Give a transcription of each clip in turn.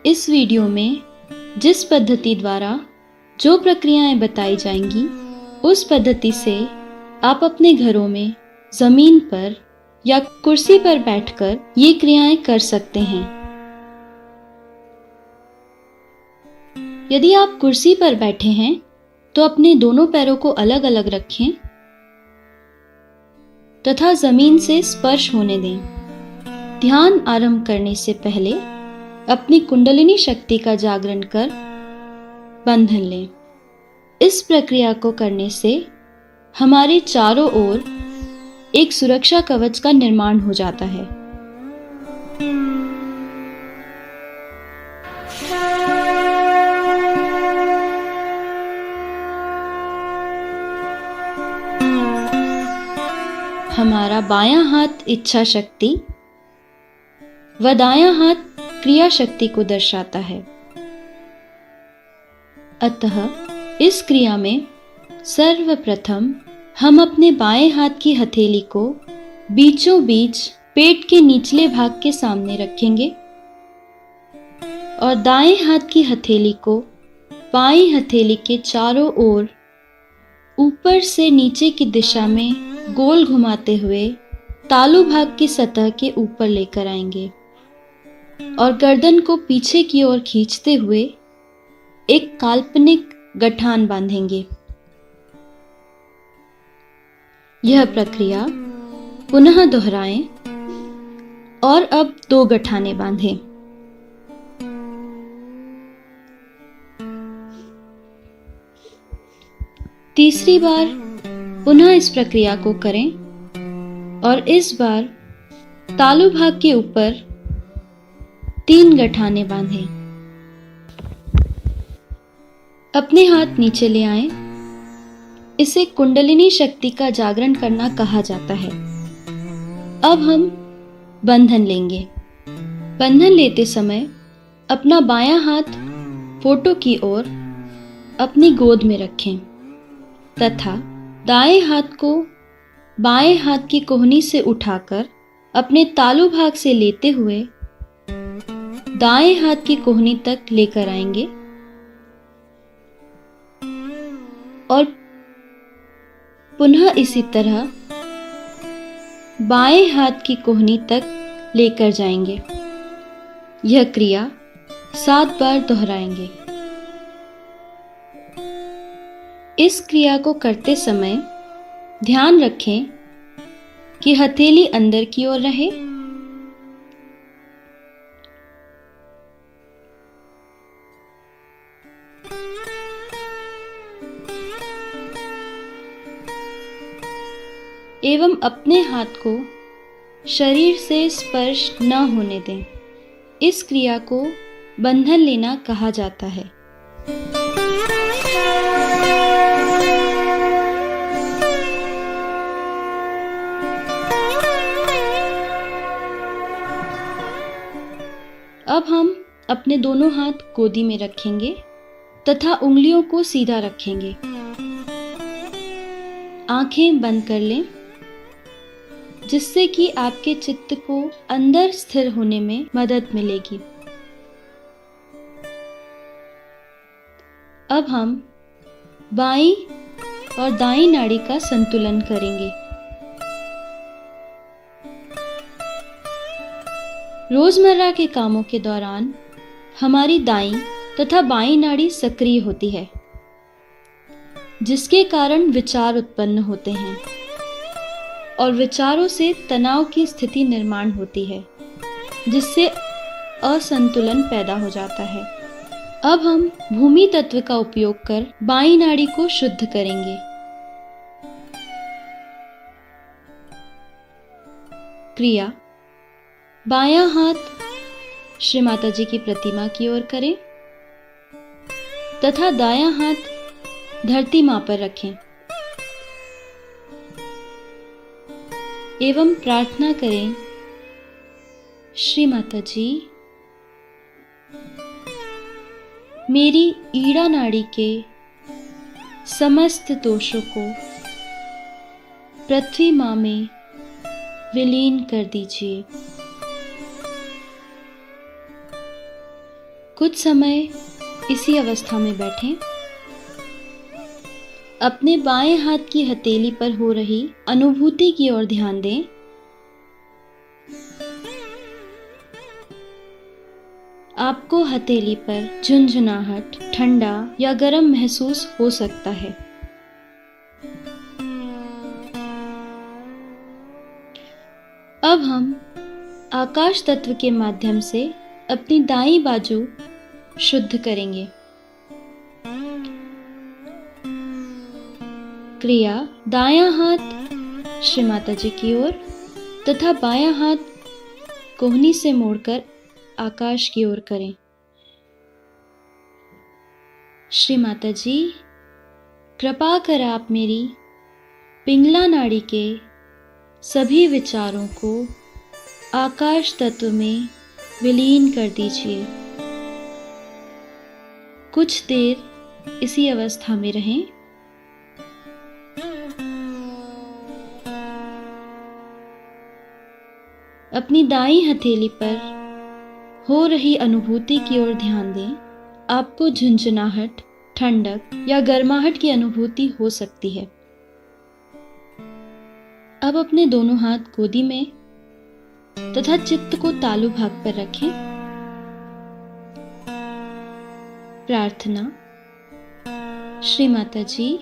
इस वीडियो में जिस पद्धति द्वारा जो प्रक्रियाएं बताई जाएंगी, उस पद्धति से आप अपने घरों में जमीन पर या कुर्सी पर बैठकर ये क्रियाएं कर सकते हैं। यदि आप कुर्सी पर बैठे हैं तो अपने दोनों पैरों को अलग अलग रखें तथा जमीन से स्पर्श होने दें। ध्यान आरंभ करने से पहले अपनी कुंडलिनी शक्ति का जागरण कर बंधन लें। इस प्रक्रिया को करने से हमारे चारों ओर एक सुरक्षा कवच का निर्माण हो जाता है। हमारा बायां हाथ इच्छा शक्ति व दायां हाथ क्रिया शक्ति को दर्शाता है। अतः इस क्रिया में सर्वप्रथम हम अपने बाएं हाथ की हथेली को बीचों बीच पेट के निचले भाग के सामने रखेंगे और दाएं हाथ की हथेली को बाईं हथेली के चारों ओर ऊपर से नीचे की दिशा में गोल घुमाते हुए तालू भाग की सतह के ऊपर लेकर आएंगे और गर्दन को पीछे की ओर खींचते हुए एक काल्पनिक गठान बांधेंगे। यह प्रक्रिया पुनः दोहराएं और अब 2 गठाने बांधें। तीसरी बार पुनः इस प्रक्रिया को करें और इस बार तालू भाग के ऊपर 3 गठाने बांधें। अपने हाथ नीचे ले आएं। इसे कुंडलिनी शक्ति का जागरण करना कहा जाता है। अब हम बंधन लेंगे। बंधन लेते समय अपना बायां हाथ फोटो की ओर अपनी गोद में रखें तथा दाएं हाथ को बाएं हाथ की कोहनी से उठाकर अपने तालू भाग से लेते हुए दाएं हाथ की कोहनी तक लेकर आएंगे और पुनः इसी तरह बाएं हाथ की कोहनी तक लेकर जाएंगे। यह क्रिया 7 बार दोहराएंगे। इस क्रिया को करते समय ध्यान रखें कि हथेली अंदर की ओर रहे। एवं अपने हाथ को शरीर से स्पर्श न होने दें। इस क्रिया को बंधन लेना कहा जाता है। अब हम अपने दोनों हाथ गोदी में रखेंगे तथा उंगलियों को सीधा रखेंगे। आंखें बंद कर लें जिससे कि आपके चित्त को अंदर स्थिर होने में मदद मिलेगी। अब हम बाईं और दाईं नाड़ी का संतुलन करेंगे। रोजमर्रा के कामों के दौरान हमारी दाईं तथा बाईं नाड़ी सक्रिय होती है, जिसके कारण विचार उत्पन्न होते हैं और विचारों से तनाव की स्थिति निर्माण होती है, जिससे असंतुलन पैदा हो जाता है। अब हम भूमि तत्व का उपयोग कर बाईं नाड़ी को शुद्ध करेंगे। क्रिया: बायां हाथ श्री माता जी की प्रतिमा की ओर करें तथा दायां हाथ धरती मां पर रखें एवं प्रार्थना करें, श्री माता जी, मेरी ईड़ा नाड़ी के समस्त दोषों को पृथ्वी मां में विलीन कर दीजिए। कुछ समय इसी अवस्था में बैठें। अपने बाएं हाथ की हथेली पर हो रही अनुभूति की ओर ध्यान दें। आपको हथेली पर झुनझुनाहट, ठंडा या गर्म महसूस हो सकता है। अब हम आकाश तत्व के माध्यम से अपनी दाईं बाजू शुद्ध करेंगे। क्रिया दायां हाथ श्री माता जी की ओर तथा बायां हाथ कोहनी से मोड़कर आकाश की ओर करें। श्री माता जी, कृपा कर आप मेरी पिंगला नाड़ी के सभी विचारों को आकाश तत्व में विलीन कर दीजिए। कुछ देर इसी अवस्था में रहें। अपनी दाईं हथेली पर हो रही अनुभूति की ओर ध्यान दें। आपको झुनझुनाहट, ठंडक या गर्माहट की अनुभूति हो सकती है। अब अपने दोनों हाथ गोदी में तथा चित्त को तालु भाग पर रखें। प्रार्थना। श्री माता जी,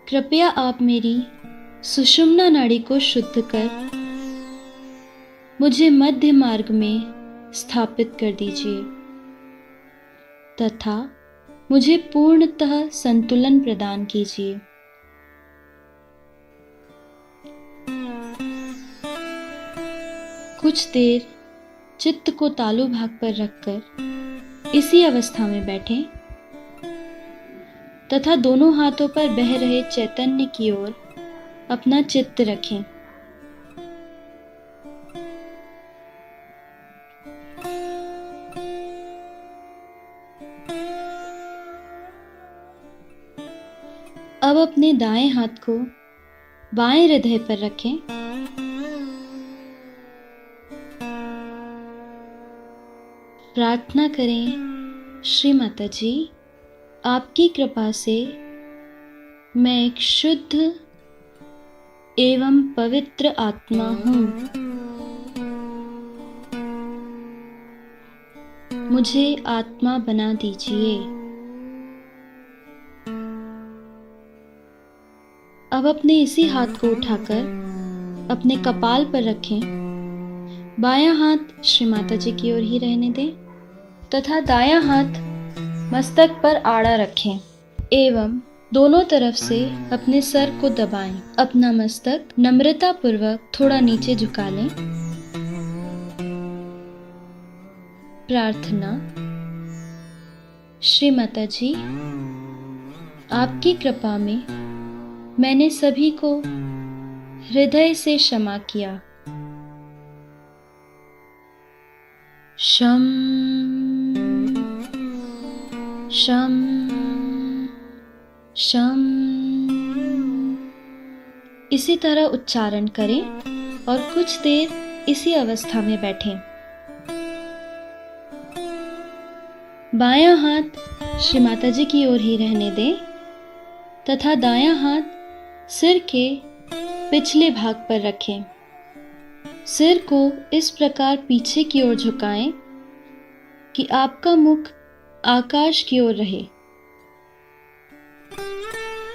कृपया आप मेरी सुषुम्ना नाड़ी को शुद्ध कर मुझे मध्य मार्ग में स्थापित कर दीजिए तथा मुझे पूर्णतः संतुलन प्रदान कीजिए। कुछ देर चित्त को तालु भाग पर रखकर इसी अवस्था में बैठें तथा दोनों हाथों पर बह रहे चैतन्य की ओर अपना चित्त रखें। अब अपने दाएं हाथ को बाएं हृदय पर रखें। प्रार्थना करें, श्री माता जी, आपकी कृपा से मैं एक शुद्ध एवं पवित्र आत्मा हूँ। मुझे आत्मा बना दीजिए। अब अपने इसी हाथ को उठाकर अपने कपाल पर रखें। बायां हाथ श्री माता जी की ओर ही रहने दें तथा दायां हाथ मस्तक पर आड़ा रखें एवं दोनों तरफ से अपने सर को दबाएं। अपना मस्तक नम्रता पूर्वक थोड़ा नीचे झुका लें। प्रार्थना। श्री माता जी, आपकी कृपा में मैंने सभी को हृदय से क्षमा किया। शम शम शम। इसी तरह उच्चारण करें और कुछ देर इसी अवस्था में बैठें। बायां हाथ श्री माता जी की ओर ही रहने दें तथा दायां हाथ सिर के पिछले भाग पर रखें। सिर को इस प्रकार पीछे की ओर झुकाएं कि आपका मुख आकाश की ओर रहे।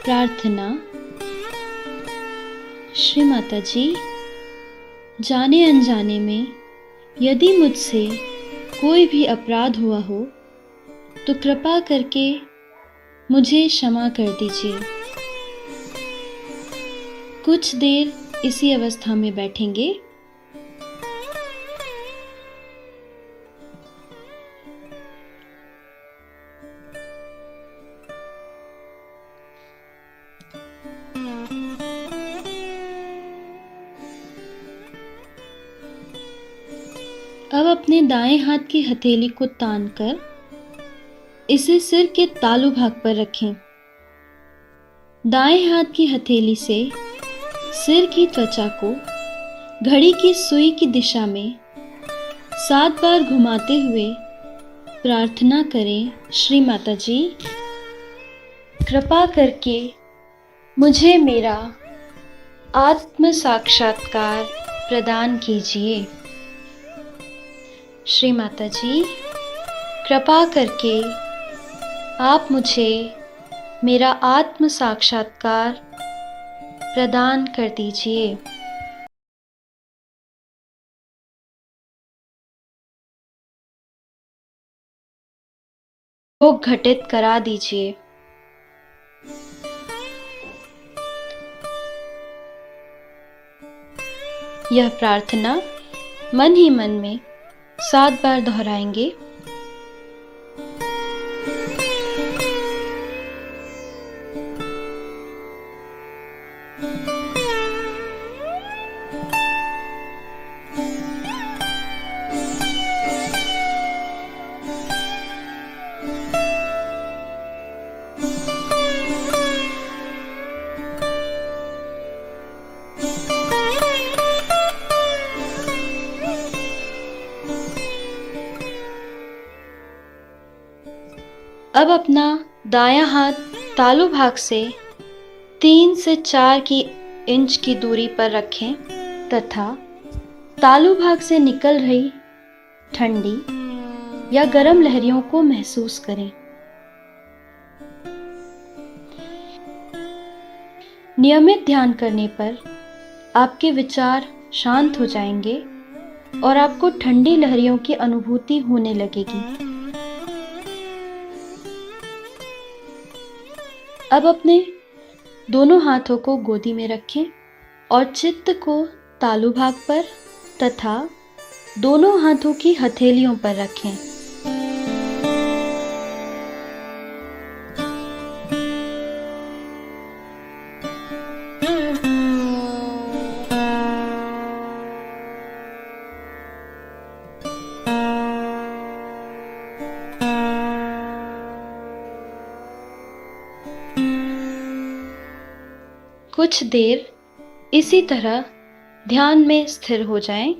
प्रार्थना। श्री माता जी, जाने अनजाने में यदि मुझसे कोई भी अपराध हुआ हो तो कृपा करके मुझे क्षमा कर दीजिए। कुछ देर इसी अवस्था में बैठेंगे। अब अपने दाएं हाथ की हथेली को तानकर इसे सिर के तालू भाग पर रखें। दाएं हाथ की हथेली से सिर की त्वचा को घड़ी की सुई की दिशा में 7 बार घुमाते हुए प्रार्थना करें, श्री माता जी, कृपा करके मुझे मेरा आत्म साक्षात्कार प्रदान कीजिए। श्री माता जी, कृपा करके आप मुझे मेरा आत्म साक्षात्कार प्रदान कर दीजिए। योग घटित करा दीजिए। यह प्रार्थना मन ही मन में 7 बार दोहराएंगे। अब अपना दायां हाथ तालू भाग से 3 से 4 इंच की दूरी पर रखें तथा तालू भाग से निकल रही ठंडी या गर्म लहरियों को महसूस करें। नियमित ध्यान करने पर आपके विचार शांत हो जाएंगे और आपको ठंडी लहरियों की अनुभूति होने लगेगी। अब अपने दोनों हाथों को गोदी में रखें और चित्त को तालू भाग पर तथा दोनों हाथों की हथेलियों पर रखें। कुछ देर इसी तरह ध्यान में स्थिर हो जाएं।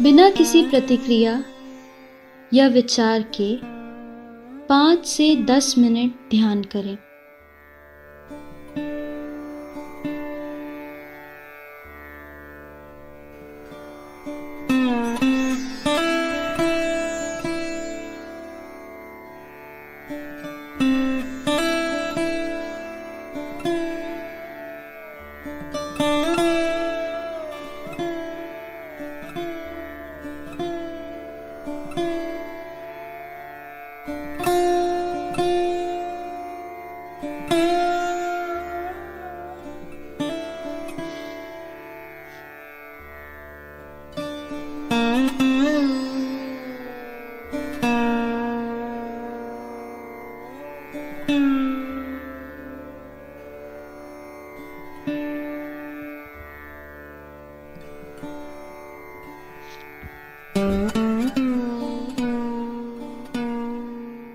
बिना किसी प्रतिक्रिया या विचार के 5 से 10 मिनट ध्यान करें।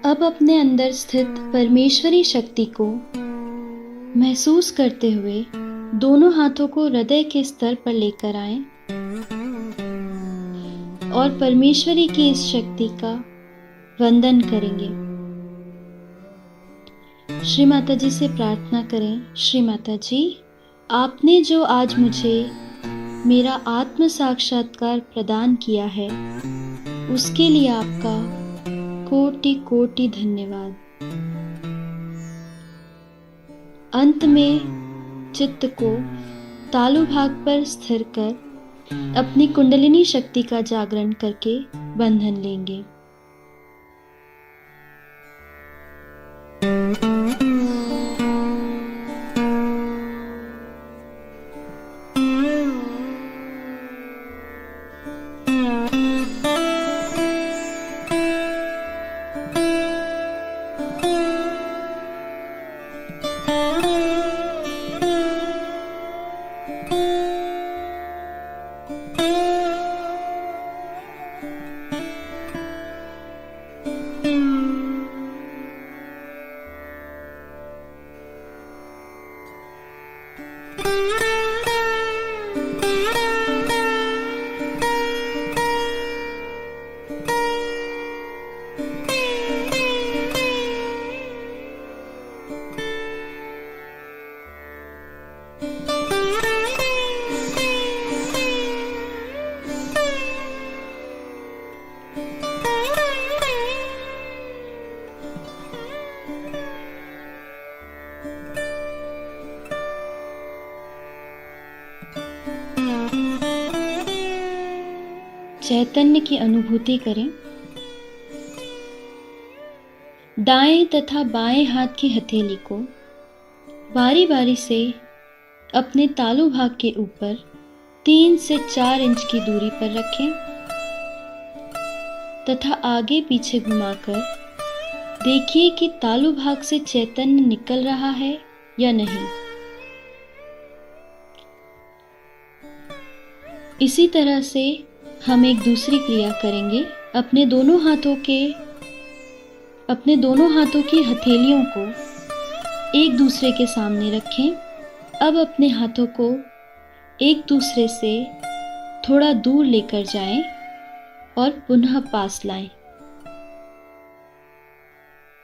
अब अपने अंदर स्थित परमेश्वरी शक्ति को महसूस करते हुए दोनों हाथों को हृदय के स्तर पर लेकर आएं और परमेश्वरी की इस शक्ति का वंदन करेंगे। श्री माता जी से प्रार्थना करें, श्री माता जी, आपने जो आज मुझे मेरा आत्म साक्षात्कार प्रदान किया है उसके लिए आपका कोटि कोटि धन्यवाद। अंत में चित्त को तालु भाग पर स्थिर कर अपनी कुंडलिनी शक्ति का जागरण करके बंधन लेंगे। चैतन्य की अनुभूति करें। दाएं तथा बाएं हाथ की हथेली को बारी बारी से अपने तालू भाग के ऊपर 3 से 4 इंच की दूरी पर रखें तथा आगे पीछे घुमाकर देखिए कि तालू भाग से चैतन्य निकल रहा है या नहीं। इसी तरह से हम एक दूसरी क्रिया करेंगे। अपने दोनों हाथों की हथेलियों को एक दूसरे के सामने रखें। अब अपने हाथों को एक दूसरे से थोड़ा दूर लेकर जाएं और पुनः पास लाएं।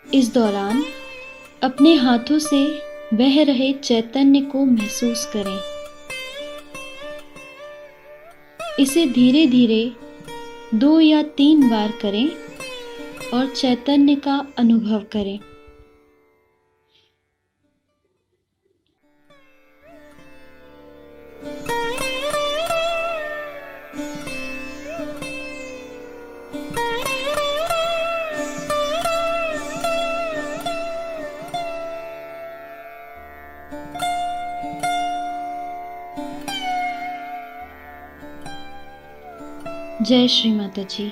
इस दौरान अपने हाथों से बह रहे चैतन्य को महसूस करें। इसे धीरे धीरे 2 या 3 बार करें और चैतन्य का अनुभव करें। जय श्री माता जी।